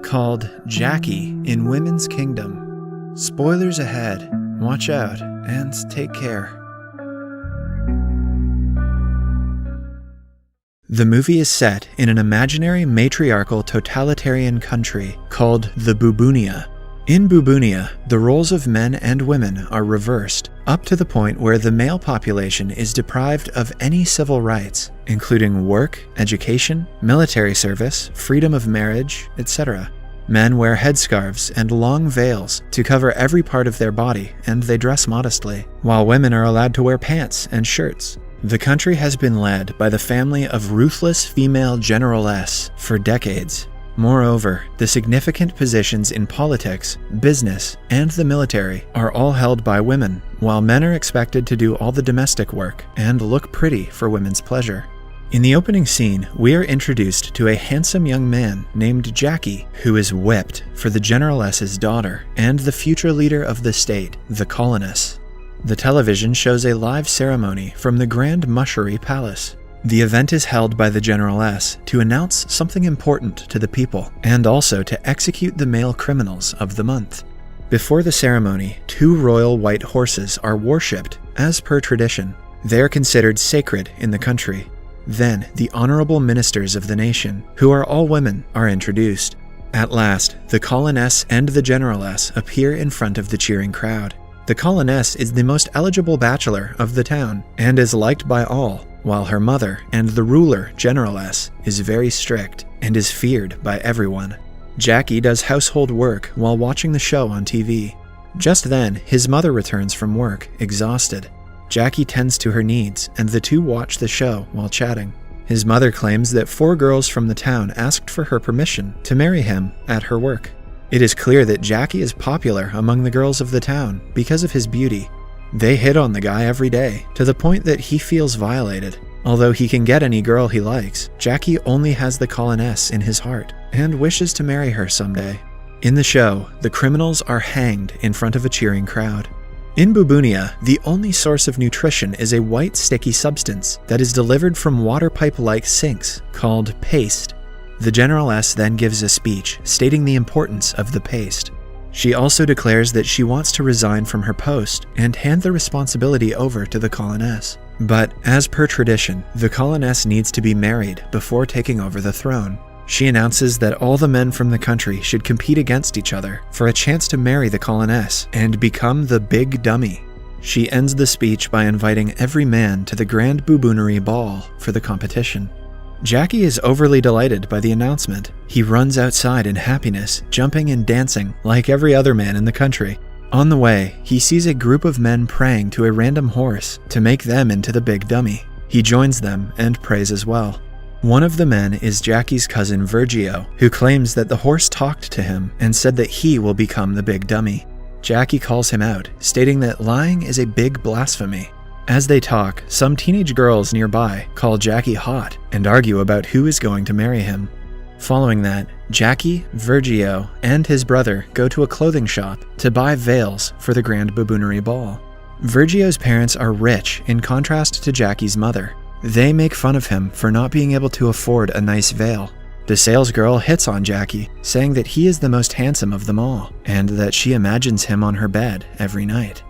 called Jackie in Women's Kingdom. Spoilers ahead. Watch out and take care. The movie is set in an imaginary matriarchal totalitarian country called the Bubunia. In Bubunia, the roles of men and women are reversed, up to the point where the male population is deprived of any civil rights, including work, education, military service, freedom of marriage, etc. Men wear headscarves and long veils to cover every part of their body, and they dress modestly, while women are allowed to wear pants and shirts. The country has been led by the family of ruthless female generalesses for decades. Moreover, the significant positions in politics, business, and the military are all held by women, while men are expected to do all the domestic work and look pretty for women's pleasure. In the opening scene, we are introduced to a handsome young man named Jackie, who is whipped for the generaless's daughter and the future leader of the state, the coloness. The television shows a live ceremony from the Grand Mushery Palace. The event is held by the generaless to announce something important to the people, and also to execute the male criminals of the month. Before the ceremony, 2 royal white horses are worshipped, as per tradition. They are considered sacred in the country. Then, the honorable ministers of the nation, who are all women, are introduced. At last, the coloness and the generaless appear in front of the cheering crowd. The coloness is the most eligible bachelor of the town, and is liked by all, while her mother and the ruler generaless is very strict and is feared by everyone. Jackie does household work while watching the show on TV. Just then, his mother returns from work, exhausted. Jackie tends to her needs, and the two watch the show while chatting. His mother claims that 4 girls from the town asked for her permission to marry him at her work. It is clear that Jackie is popular among the girls of the town because of his beauty. They hit on the guy every day, to the point that he feels violated. Although he can get any girl he likes, Jackie only has the coloness in his heart, and wishes to marry her someday. In the show, the criminals are hanged in front of a cheering crowd. In Bubunia, the only source of nutrition is a white sticky substance that is delivered from water pipe-like sinks, called paste. The generaless then gives a speech stating the importance of the paste. She also declares that she wants to resign from her post and hand the responsibility over to the coloness. But, as per tradition, the coloness needs to be married before taking over the throne. She announces that all the men from the country should compete against each other for a chance to marry the coloness and become the big dummy. She ends the speech by inviting every man to the Grand Bubunery Ball for the competition. Jackie is overly delighted by the announcement. He runs outside in happiness, jumping and dancing like every other man in the country. On the way, he sees a group of men praying to a random horse to make them into the big dummy. He joins them and prays as well. One of the men is Jackie's cousin Virgio, who claims that the horse talked to him and said that he will become the big dummy. Jackie calls him out, stating that lying is a big blasphemy. As they talk, some teenage girls nearby call Jackie hot and argue about who is going to marry him. Following that, Jackie, Virgio, and his brother go to a clothing shop to buy veils for the Grand Bubunery Ball. Virgio's parents are rich in contrast to Jackie's mother. They make fun of him for not being able to afford a nice veil. The salesgirl hits on Jackie, saying that he is the most handsome of them all, and that she imagines him on her bed every night.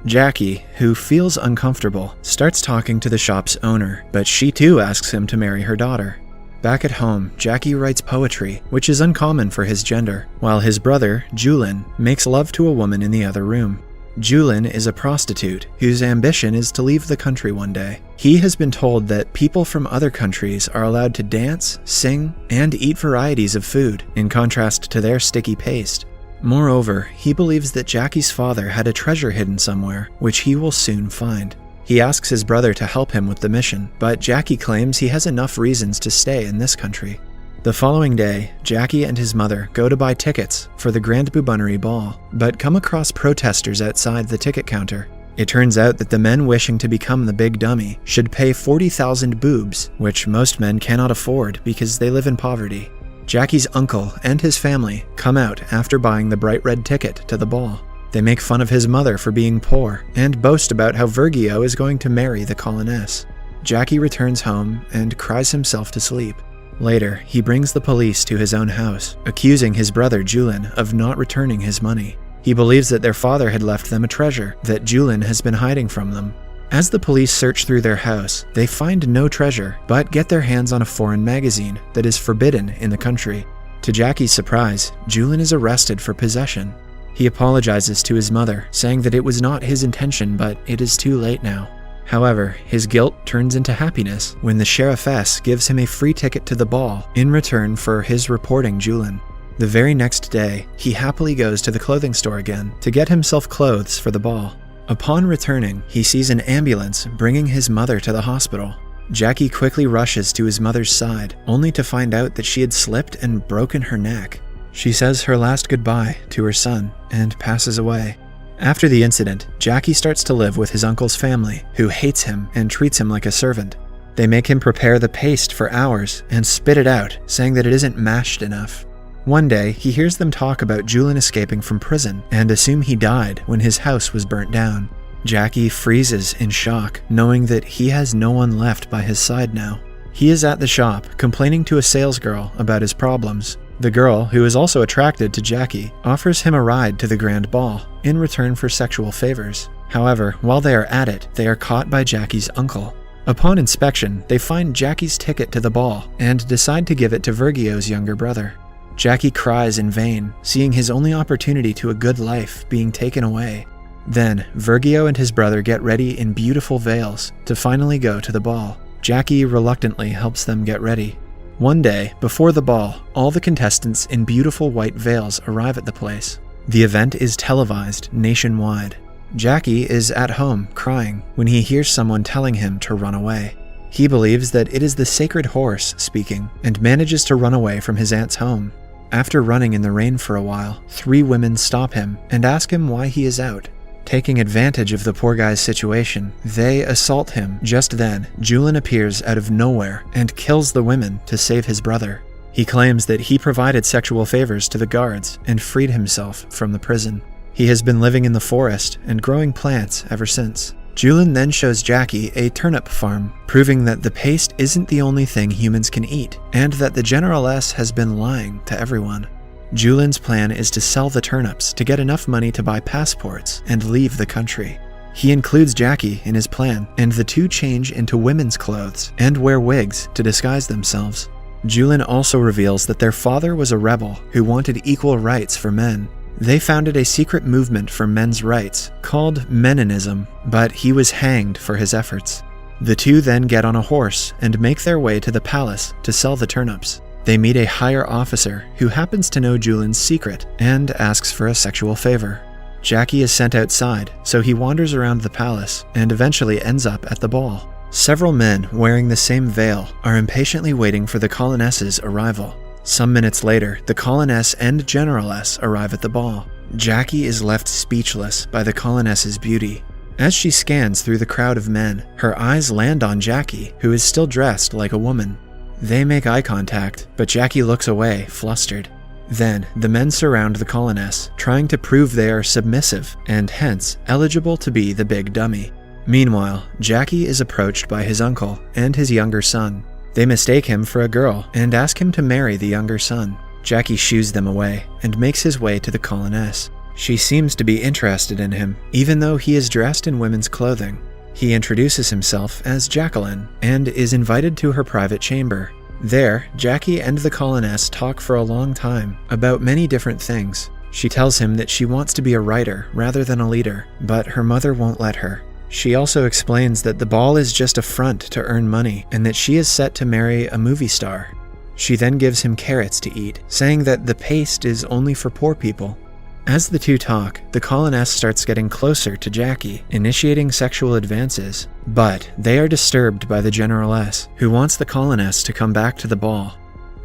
Jackie, who feels uncomfortable, starts talking to the shop's owner, but she too asks him to marry her daughter. Back at home, Jackie writes poetry, which is uncommon for his gender, while his brother, Julin, makes love to a woman in the other room. Julin is a prostitute whose ambition is to leave the country one day. He has been told that people from other countries are allowed to dance, sing, and eat varieties of food, in contrast to their sticky paste. Moreover, he believes that Jackie's father had a treasure hidden somewhere, which he will soon find. He asks his brother to help him with the mission, but Jackie claims he has enough reasons to stay in this country. The following day, Jackie and his mother go to buy tickets for the Grand Bubunery Ball, but come across protesters outside the ticket counter. It turns out that the men wishing to become the big dummy should pay 40,000 boobs, which most men cannot afford because they live in poverty. Jackie's uncle and his family come out after buying the bright red ticket to the ball. They make fun of his mother for being poor and boast about how Virgio is going to marry the coloness. Jackie returns home and cries himself to sleep. Later, he brings the police to his own house, accusing his brother Julien of not returning his money. He believes that their father had left them a treasure that Julien has been hiding from them. As the police search through their house, they find no treasure, but get their hands on a foreign magazine that is forbidden in the country. To Jacky's surprise, Julien is arrested for possession. He apologizes to his mother, saying that it was not his intention, but it is too late now. However, his guilt turns into happiness when the sheriffess gives him a free ticket to the ball in return for his reporting Julien. The very next day, he happily goes to the clothing store again to get himself clothes for the ball. Upon returning, he sees an ambulance bringing his mother to the hospital. Jacky quickly rushes to his mother's side, only to find out that she had slipped and broken her neck. She says her last goodbye to her son and passes away. After the incident, Jacky starts to live with his uncle's family, who hates him and treats him like a servant. They make him prepare the paste for hours and spit it out, saying that it isn't mashed enough. One day, he hears them talk about Julien escaping from prison and assume he died when his house was burnt down. Jacky freezes in shock, knowing that he has no one left by his side now. He is at the shop, complaining to a salesgirl about his problems. The girl, who is also attracted to Jacky, offers him a ride to the grand ball in return for sexual favors. However, while they are at it, they are caught by Jacky's uncle. Upon inspection, they find Jacky's ticket to the ball and decide to give it to Virgio's younger brother. Jacky cries in vain, seeing his only opportunity to a good life being taken away. Then, Virgio and his brother get ready in beautiful veils to finally go to the ball. Jacky reluctantly helps them get ready. One day, before the ball, all the contestants in beautiful white veils arrive at the place. The event is televised nationwide. Jacky is at home crying when he hears someone telling him to run away. He believes that it is the sacred horse speaking and manages to run away from his aunt's home. After running in the rain for a while, 3 women stop him and ask him why he is out. Taking advantage of the poor guy's situation, they assault him. Just then, Julien appears out of nowhere and kills the women to save his brother. He claims that he provided sexual favors to the guards and freed himself from the prison. He has been living in the forest and growing plants ever since. Julien then shows Jacky a turnip farm, proving that the paste isn't the only thing humans can eat, and that the Generaless has been lying to everyone. Julien's plan is to sell the turnips to get enough money to buy passports and leave the country. He includes Jacky in his plan, and the two change into women's clothes and wear wigs to disguise themselves. Julien also reveals that their father was a rebel who wanted equal rights for men. They founded a secret movement for men's rights called Meninism, but he was hanged for his efforts. The two then get on a horse and make their way to the palace to sell the turnips. They meet a higher officer who happens to know Julien's secret and asks for a sexual favor. Jacky is sent outside, so he wanders around the palace and eventually ends up at the ball. Several men wearing the same veil are impatiently waiting for the Coloness's arrival. Some minutes later, the Coloness and Generaless arrive at the ball. Jacky is left speechless by the Coloness's beauty. As she scans through the crowd of men, her eyes land on Jacky, who is still dressed like a woman. They make eye contact, but Jacky looks away, flustered. Then, the men surround the Coloness, trying to prove they are submissive and hence eligible to be the big dummy. Meanwhile, Jacky is approached by his uncle and his younger son. They mistake him for a girl and ask him to marry the younger son. Jacky shoos them away and makes his way to the Coloness. She seems to be interested in him, even though he is dressed in women's clothing. He introduces himself as Jacqueline and is invited to her private chamber. There, Jacky and the Coloness talk for a long time about many different things. She tells him that she wants to be a writer rather than a leader, but her mother won't let her. She also explains that the ball is just a front to earn money and that she is set to marry a movie star. She then gives him carrots to eat, saying that the paste is only for poor people. As the two talk, the Coloness starts getting closer to Jacky, initiating sexual advances, but they are disturbed by the Generaless, who wants the Coloness to come back to the ball.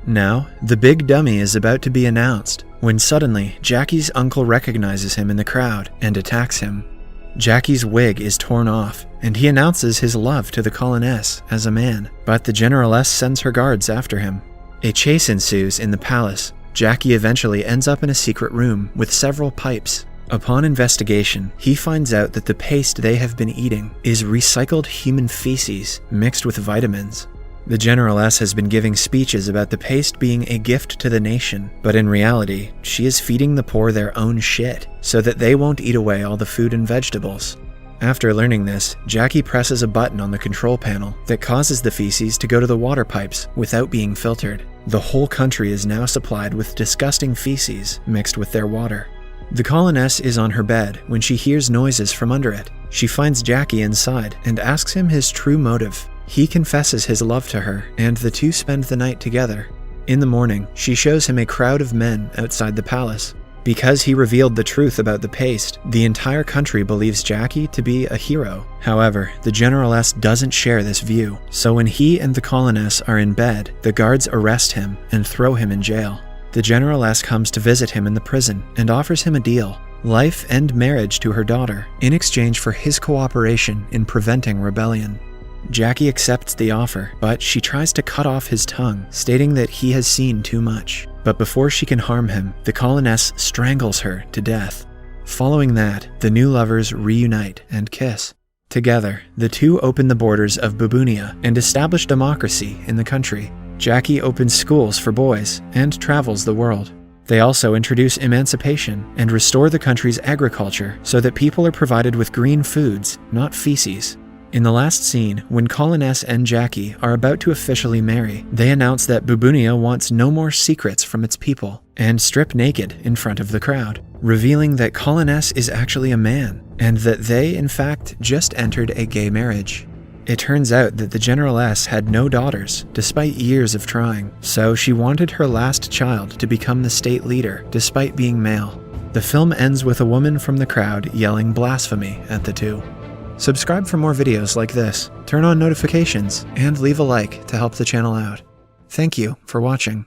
Now, the big dummy is about to be announced, when suddenly Jacky's uncle recognizes him in the crowd and attacks him. Jacky's wig is torn off, and he announces his love to the Coloness as a man, but the Generaless sends her guards after him. A chase ensues in the palace. Jacky eventually ends up in a secret room with several pipes. Upon investigation, he finds out that the paste they have been eating is recycled human feces mixed with vitamins. The Generaless has been giving speeches about the paste being a gift to the nation, but in reality, she is feeding the poor their own shit, so that they won't eat away all the food and vegetables. After learning this, Jackie presses a button on the control panel that causes the feces to go to the water pipes without being filtered. The whole country is now supplied with disgusting feces mixed with their water. The coloness is on her bed when she hears noises from under it. She finds Jackie inside and asks him his true motive. He confesses his love to her, and the two spend the night together. In the morning, she shows him a crowd of men outside the palace. Because he revealed the truth about the paste, the entire country believes Jackie to be a hero. However, the Generaless doesn't share this view, so when he and the coloness are in bed, the guards arrest him and throw him in jail. The Generaless comes to visit him in the prison and offers him a deal: life and marriage to her daughter, in exchange for his cooperation in preventing rebellion. Jackie accepts the offer, but she tries to cut off his tongue, stating that he has seen too much. But before she can harm him, the coloness strangles her to death. Following that, the new lovers reunite and kiss. Together, the two open the borders of Bubunia and establish democracy in the country. Jackie opens schools for boys and travels the world. They also introduce emancipation and restore the country's agriculture so that people are provided with green foods, not feces. In the last scene, when Coloness and Jackie are about to officially marry, they announce that Bubunia wants no more secrets from its people and strip naked in front of the crowd, revealing that Coloness is actually a man and that they, in fact, just entered a gay marriage. It turns out that the Generaless had no daughters, despite years of trying, so she wanted her last child to become the state leader, despite being male. The film ends with a woman from the crowd yelling blasphemy at the two. Subscribe for more videos like this, turn on notifications, and leave a like to help the channel out. Thank you for watching.